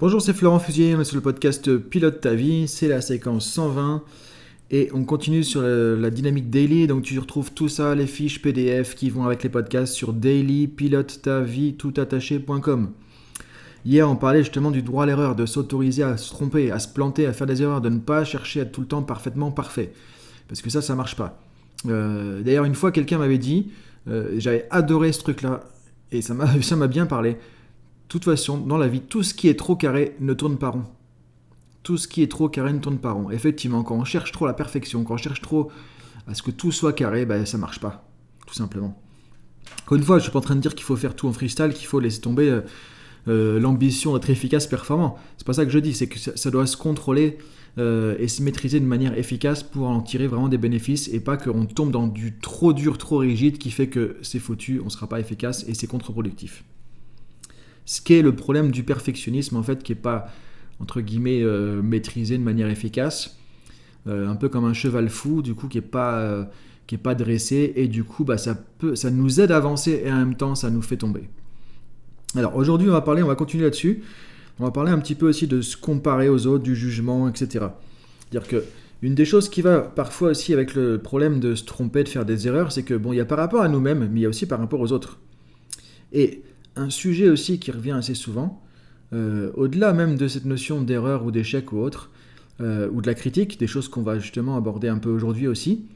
Bonjour, c'est Florent Fusier, on est sur le podcast Pilote ta vie, c'est la séquence 120 et on continue sur la dynamique daily, donc tu retrouves tout ça, les fiches PDF qui vont avec les podcasts sur dailypilotetavie.com. Hier on parlait justement du droit à l'erreur, de s'autoriser à se tromper, à se planter, à faire des erreurs, de ne pas chercher à être tout le temps parfaitement parfait, parce que ça marche pas. D'ailleurs une fois quelqu'un m'avait dit, j'avais adoré ce truc-là et ça m'a bien parlé. De toute façon, dans la vie, tout ce qui est trop carré ne tourne pas rond. Tout ce qui est trop carré ne tourne pas rond. Effectivement, quand on cherche trop la perfection, quand on cherche trop à ce que tout soit carré, ça marche pas, tout simplement. Encore une fois, je suis pas en train de dire qu'il faut faire tout en freestyle, qu'il faut laisser tomber l'ambition d'être efficace, performant. C'est pas ça que je dis, c'est que ça doit se contrôler et se maîtriser de manière efficace pour en tirer vraiment des bénéfices et pas qu'on tombe dans du trop dur, trop rigide qui fait que c'est foutu, on sera pas efficace et c'est contre-productif. Ce qui est le problème du perfectionnisme, en fait, qui n'est pas, entre guillemets, maîtrisé de manière efficace, un peu comme un cheval fou, du coup, qui n'est pas dressé, et du coup, ça nous aide à avancer, et en même temps, ça nous fait tomber. Alors, aujourd'hui, on va continuer là-dessus, on va parler un petit peu aussi de se comparer aux autres, du jugement, etc. C'est-à-dire que une des choses qui va parfois aussi avec le problème de se tromper, de faire des erreurs, c'est que, bon, il y a par rapport à nous-mêmes, mais il y a aussi par rapport aux autres. Et un sujet aussi qui revient assez souvent, au-delà même de cette notion d'erreur ou d'échec ou autre, ou de la critique, des choses qu'on va justement aborder un peu aujourd'hui aussi,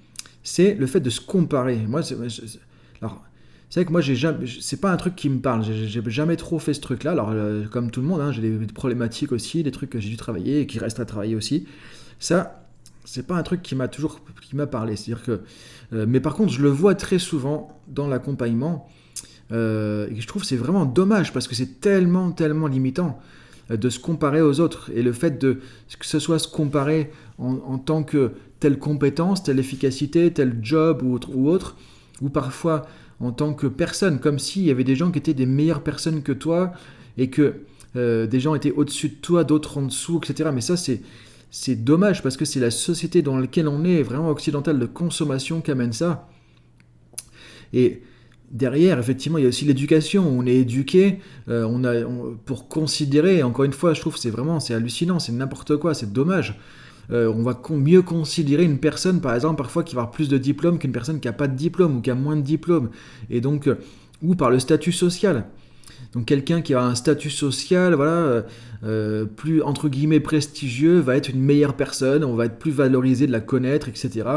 c'est le fait de se comparer. Alors, c'est vrai que moi, c'est pas un truc qui me parle, j'ai jamais trop fait ce truc-là, alors comme tout le monde, hein, j'ai des problématiques aussi, des trucs que j'ai dû travailler et qui restent à travailler aussi. Ça, c'est pas un truc qui m'a parlé, c'est-à-dire que... mais par contre, je le vois très souvent dans l'accompagnement, et je trouve que c'est vraiment dommage parce que c'est tellement limitant de se comparer aux autres et le fait que ce soit se comparer en tant que telle compétence, telle efficacité, tel job ou autre, ou parfois en tant que personne, comme s'il y avait des gens qui étaient des meilleures personnes que toi et que des gens étaient au-dessus de toi, d'autres en dessous, etc. Mais ça, c'est dommage parce que c'est la société dans laquelle on est, vraiment occidentale de consommation, qui amène ça. Et derrière, effectivement, il y a aussi l'éducation. On est éduqué pour considérer, encore une fois, je trouve que c'est hallucinant, c'est n'importe quoi, c'est dommage. On va mieux considérer une personne, par exemple, parfois qui va avoir plus de diplômes qu'une personne qui n'a pas de diplôme ou qui a moins de diplômes. Et donc, ou par le statut social. Donc quelqu'un qui a un statut social, voilà, plus entre guillemets prestigieux, va être une meilleure personne, on va être plus valorisé de la connaître, etc.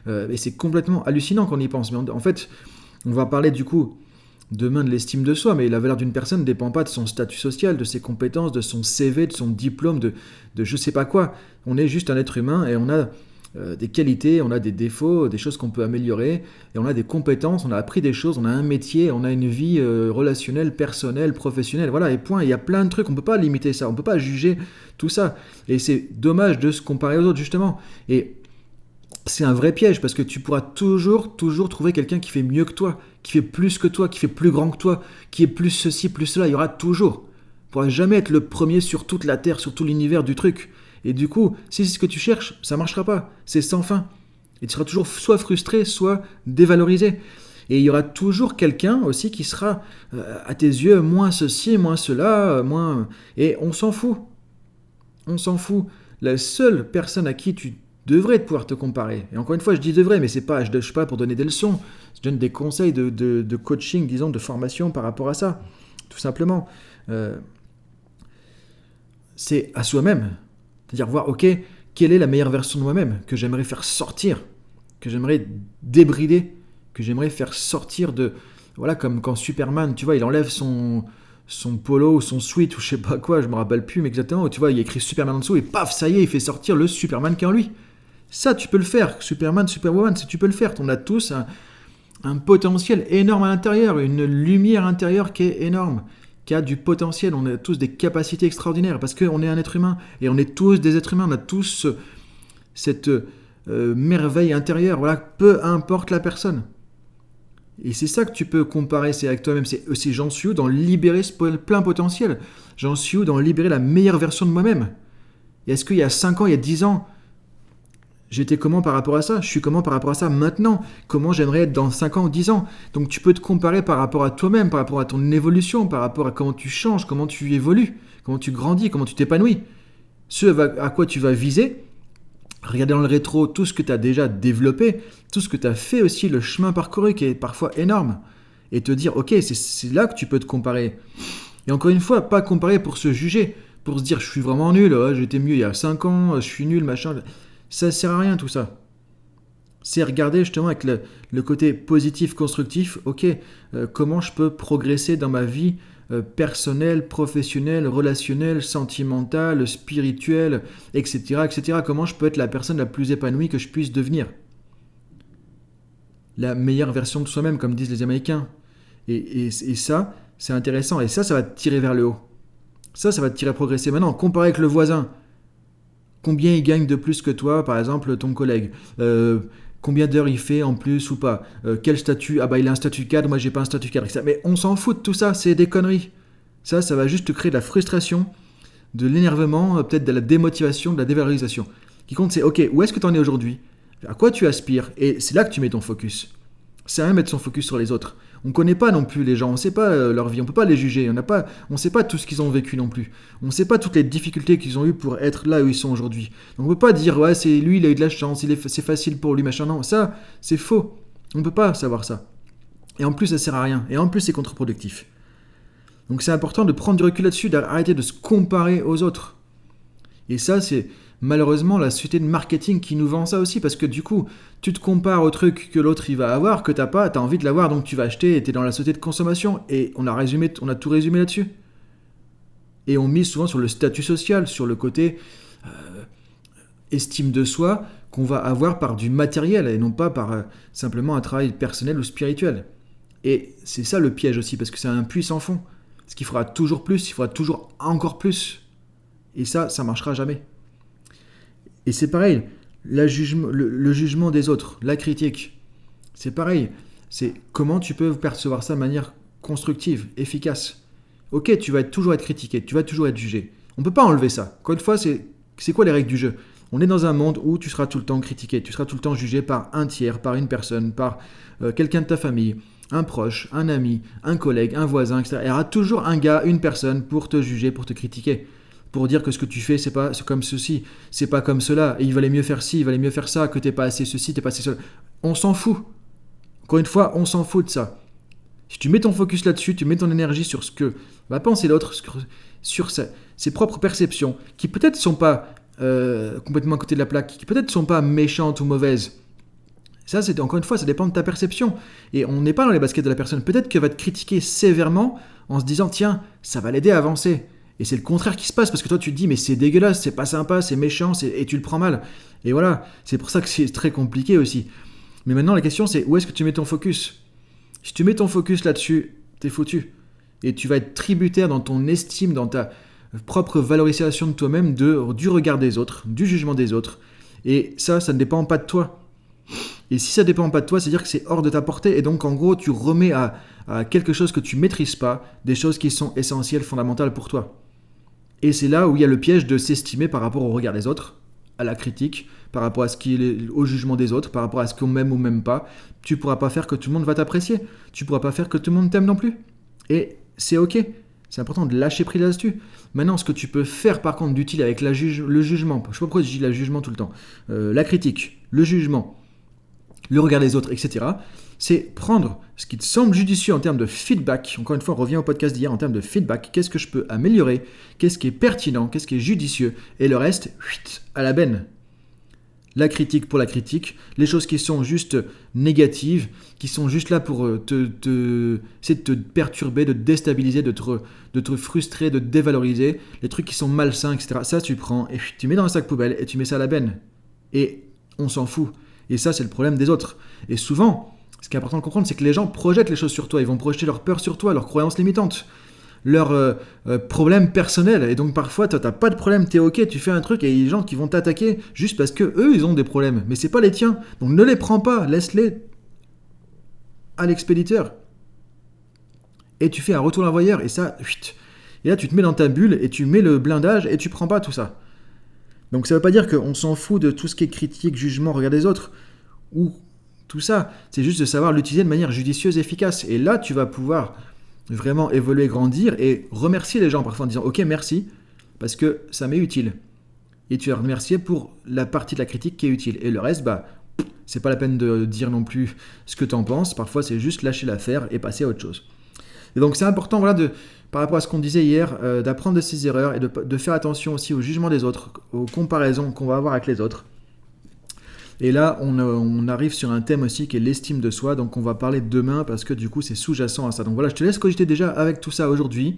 Et c'est complètement hallucinant quand on y pense. Mais en fait, on va parler du coup demain de l'estime de soi, mais la valeur d'une personne ne dépend pas de son statut social, de ses compétences, de son CV, de son diplôme, de je sais pas quoi. On est juste un être humain et on a des qualités, on a des défauts, des choses qu'on peut améliorer, et on a des compétences, on a appris des choses, on a un métier, on a une vie relationnelle, personnelle, professionnelle, voilà, et point. Il y a plein de trucs, on peut pas limiter ça, on peut pas juger tout ça. Et c'est dommage de se comparer aux autres, justement. Et c'est un vrai piège parce que tu pourras toujours trouver quelqu'un qui fait mieux que toi, qui fait plus que toi, qui fait plus grand que toi, qui est plus ceci, plus cela. Il y aura toujours. Tu pourras jamais être le premier sur toute la Terre, sur tout l'univers du truc. Et du coup, si c'est ce que tu cherches, ça marchera pas. C'est sans fin. Et tu seras toujours soit frustré, soit dévalorisé. Et il y aura toujours quelqu'un aussi qui sera, à tes yeux, moins ceci, moins cela, moins... Et on s'en fout. On s'en fout. La seule personne à qui tu devrais pouvoir te comparer. Et encore une fois, je dis devrais, mais je ne suis pas pour donner des leçons. Je donne des conseils de coaching, disons, de formation par rapport à ça. Tout simplement. C'est à soi-même. C'est-à-dire voir, ok, quelle est la meilleure version de moi-même que j'aimerais faire sortir, que j'aimerais débrider, que j'aimerais faire sortir de... Voilà, comme quand Superman, tu vois, il enlève son polo ou son sweat ou je sais pas quoi, je me rappelle plus mais exactement, tu vois, il y a écrit Superman en dessous et paf, ça y est, il fait sortir le Superman qui est en lui. Ça, tu peux le faire. Superman, Superwoman, tu peux le faire. On a tous un potentiel énorme à l'intérieur, une lumière intérieure qui est énorme, qui a du potentiel. On a tous des capacités extraordinaires parce qu'on est un être humain et on est tous des êtres humains. On a tous cette merveille intérieure. Voilà, peu importe la personne. Et c'est ça que tu peux comparer, c'est avec toi-même. C'est j'en suis où dans libérer ce plein potentiel. J'en suis où dans libérer la meilleure version de moi-même. Et est-ce qu'il y a 5 ans, il y a 10 ans, j'étais comment par rapport à ça? Je suis comment par rapport à ça maintenant? Comment j'aimerais être dans 5 ans ou 10 ans? Donc tu peux te comparer par rapport à toi-même, par rapport à ton évolution, par rapport à comment tu changes, comment tu évolues, comment tu grandis, comment tu t'épanouis. À quoi tu vas viser, regarder dans le rétro tout ce que tu as déjà développé, tout ce que tu as fait aussi, le chemin parcouru qui est parfois énorme, et te dire, ok, c'est là que tu peux te comparer. Et encore une fois, pas comparer pour se juger, pour se dire, je suis vraiment nul, j'étais mieux il y a 5 ans, je suis nul, machin. Ça sert à rien tout ça. C'est regarder justement avec le côté positif, constructif, ok, comment je peux progresser dans ma vie personnelle, professionnelle, relationnelle, sentimentale, spirituelle, etc., etc. Comment je peux être la personne la plus épanouie que je puisse devenir. La meilleure version de soi-même, comme disent les Américains. Et ça, c'est intéressant. Et ça va te tirer vers le haut. Ça va te tirer à progresser. Maintenant, comparé avec le voisin, combien il gagne de plus que toi, par exemple, ton collègue combien d'heures il fait en plus ou pas, quel statut, ah bah il a un statut cadre, moi j'ai pas un statut cadre, etc. Mais on s'en fout de tout ça, c'est des conneries. Ça va juste te créer de la frustration, de l'énervement, peut-être de la démotivation, de la dévalorisation. Ce qui compte c'est, ok, où est-ce que tu en es aujourd'hui, à quoi tu aspires, et c'est là que tu mets ton focus. C'est à mettre son focus sur les autres. On ne connaît pas non plus les gens, on ne sait pas leur vie, on ne peut pas les juger, on ne sait pas tout ce qu'ils ont vécu non plus. On ne sait pas toutes les difficultés qu'ils ont eues pour être là où ils sont aujourd'hui. Donc on ne peut pas dire, ouais, c'est lui, il a eu de la chance, c'est facile pour lui, machin. Non, ça, c'est faux. On ne peut pas savoir ça. Et en plus, ça ne sert à rien. Et en plus, c'est contre-productif. Donc c'est important de prendre du recul là-dessus, d'arrêter de se comparer aux autres. Et ça, c'est malheureusement la société de marketing qui nous vend ça aussi, parce que du coup, tu te compares au truc que l'autre il va avoir, que t'as pas, t'as envie de l'avoir, donc tu vas acheter et t'es dans la société de consommation. Et on a tout résumé là-dessus. Et on mise souvent sur le statut social, sur le côté estime de soi qu'on va avoir par du matériel et non pas par simplement un travail personnel ou spirituel. Et c'est ça le piège aussi, parce que c'est un puits sans fond. Parce qu'il faudra toujours plus, il faudra toujours encore plus. Et ça marchera jamais. Et c'est pareil, le jugement des autres, la critique, c'est pareil. C'est comment tu peux percevoir ça de manière constructive, efficace. Ok, tu vas toujours être critiqué, tu vas toujours être jugé. On ne peut pas enlever ça. Encore une fois, c'est quoi les règles du jeu ? On est dans un monde où tu seras tout le temps critiqué, tu seras tout le temps jugé par un tiers, par une personne, par quelqu'un de ta famille, un proche, un ami, un collègue, un voisin, etc. Il y aura toujours un gars, une personne pour te juger, pour te critiquer. Pour dire que ce que tu fais, c'est comme ceci, c'est pas comme cela, et il valait mieux faire ci, il valait mieux faire ça, que t'es pas assez ceci, t'es pas assez cela. On s'en fout. Encore une fois, on s'en fout de ça. Si tu mets ton focus là-dessus, tu mets ton énergie sur ce que va penser l'autre, sur ses propres perceptions, qui peut-être sont pas complètement à côté de la plaque, qui peut-être sont pas méchantes ou mauvaises. Ça, c'est encore une fois, ça dépend de ta perception. Et on n'est pas dans les baskets de la personne. Peut-être qu'elle va te critiquer sévèrement en se disant, tiens, ça va l'aider à avancer. Et c'est le contraire qui se passe, parce que toi tu te dis mais c'est dégueulasse, c'est pas sympa, c'est méchant, et tu le prends mal. Et voilà, c'est pour ça que c'est très compliqué aussi. Mais maintenant la question c'est où est-ce que tu mets ton focus ? Si tu mets ton focus là-dessus, t'es foutu. Et tu vas être tributaire dans ton estime, dans ta propre valorisation de toi-même, du regard des autres, du jugement des autres. Et ça ne dépend pas de toi. Et si ça ne dépend pas de toi, c'est-à-dire que c'est hors de ta portée, et donc en gros tu remets à quelque chose que tu ne maîtrises pas, des choses qui sont essentielles, fondamentales pour toi. Et c'est là où il y a le piège de s'estimer par rapport au regard des autres, à la critique, par rapport au jugement des autres, par rapport à ce qu'on m'aime ou m'aime pas. Tu ne pourras pas faire que tout le monde va t'apprécier. Tu ne pourras pas faire que tout le monde t'aime non plus. Et c'est ok. C'est important de lâcher prise là-dessus. Maintenant, ce que tu peux faire par contre d'utile avec le jugement, je ne sais pas pourquoi je dis le jugement tout le temps, la critique, le jugement, le regard des autres, etc., c'est prendre ce qui te semble judicieux en termes de feedback. Encore une fois, on revient au podcast d'hier en termes de feedback. Qu'est-ce que je peux améliorer ? Qu'est-ce qui est pertinent ? Qu'est-ce qui est judicieux ? Et le reste, à la benne. La critique pour la critique. Les choses qui sont juste négatives, qui sont juste là pour essayer de te perturber, de te déstabiliser, de te frustrer, de te dévaloriser. Les trucs qui sont malsains, etc. Ça, tu prends et tu mets dans un sac poubelle et tu mets ça à la benne. Et on s'en fout. Et ça, c'est le problème des autres. Et souvent, ce qui est important de comprendre, c'est que les gens projettent les choses sur toi. Ils vont projeter leur peur sur toi, leurs croyances limitantes, leurs problèmes personnels. Et donc parfois, toi, t'as pas de problème, t'es ok, tu fais un truc et il y a des gens qui vont t'attaquer juste parce que eux, ils ont des problèmes. Mais c'est pas les tiens. Donc ne les prends pas, laisse-les à l'expéditeur. Et tu fais un retour l'envoyeur et ça, et là, tu te mets dans ta bulle et tu mets le blindage et tu prends pas tout ça. Donc ça veut pas dire qu'on s'en fout de tout ce qui est critique, jugement, regard des autres, ou tout ça. C'est juste de savoir l'utiliser de manière judicieuse et efficace. Et là, tu vas pouvoir vraiment évoluer, grandir et remercier les gens parfois en disant ok merci parce que ça m'est utile. Et tu vas remercier pour la partie de la critique qui est utile. Et le reste, c'est pas la peine de dire non plus ce que tu en penses. Parfois, c'est juste lâcher l'affaire et passer à autre chose. Et donc, c'est important, par rapport à ce qu'on disait hier, d'apprendre de ses erreurs et de faire attention aussi au jugement des autres, aux comparaisons qu'on va avoir avec les autres. Et là, on arrive sur un thème aussi qui est l'estime de soi. Donc, on va parler demain parce que du coup, c'est sous-jacent à ça. Donc voilà, je te laisse cogiter déjà avec tout ça aujourd'hui.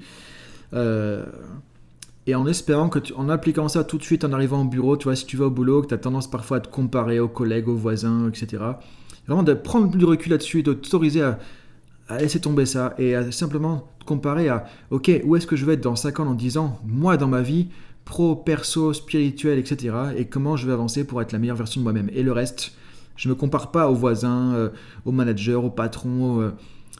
Et en espérant en appliquant ça tout de suite en arrivant au bureau, tu vois, si tu vas au boulot, que tu as tendance parfois à te comparer aux collègues, aux voisins, etc. Vraiment de prendre du recul là-dessus et de t'autoriser à laisser tomber ça et à simplement te comparer à, ok, où est-ce que je vais être dans 5 ans, dans 10 ans, moi dans ma vie, pro, perso, spirituel, etc. Et comment je vais avancer pour être la meilleure version de moi-même. Et le reste, je ne me compare pas aux voisins, aux managers, aux patrons,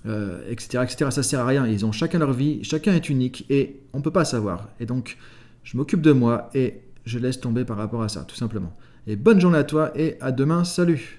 etc., etc. Ça sert à rien. Ils ont chacun leur vie, chacun est unique et on ne peut pas savoir. Et donc, je m'occupe de moi et je laisse tomber par rapport à ça, tout simplement. Et bonne journée à toi et à demain. Salut!